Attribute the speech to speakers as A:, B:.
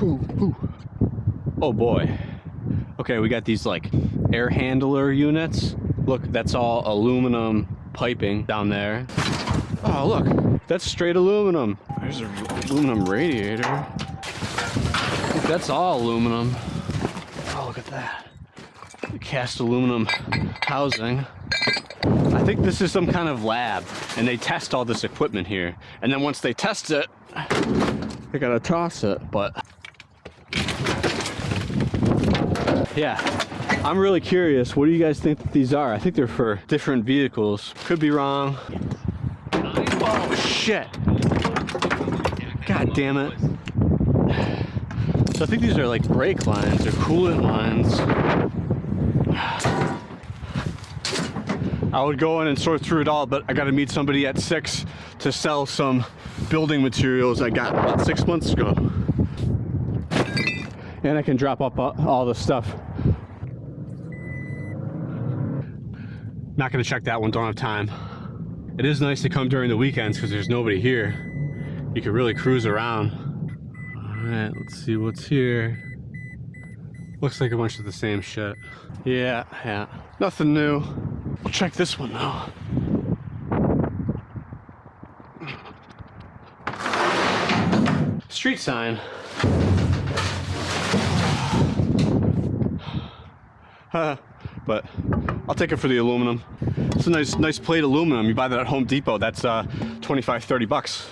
A: Ooh, ooh. Oh boy. Okay, we got these like air handler units. Look, that's all aluminum piping down there. Oh, look, that's straight aluminum. There's an aluminum radiator. Look, that's all aluminum. Oh, look at that. The cast aluminum housing. I think this is some kind of lab, and they test all this equipment here. And then once they test it, they gotta toss it, but yeah. I'm really curious, what do you guys think that these are? I think they're for different vehicles. Could be wrong. Oh shit. God damn it. So I think these are like brake lines or coolant lines. I would go in and sort through it all, but I gotta meet somebody at 6 to sell some building materials I got about 6 months ago. And I can drop up all the stuff. Not gonna check that one, don't have time. It is nice to come during the weekends because there's nobody here. You can really cruise around. All right, let's see what's here. Looks like a bunch of the same shit. Yeah, nothing new. We'll check this one though. Street sign. But I'll take it for the aluminum. It's a nice plate of aluminum. You buy that at Home Depot, that's 25, 30 bucks.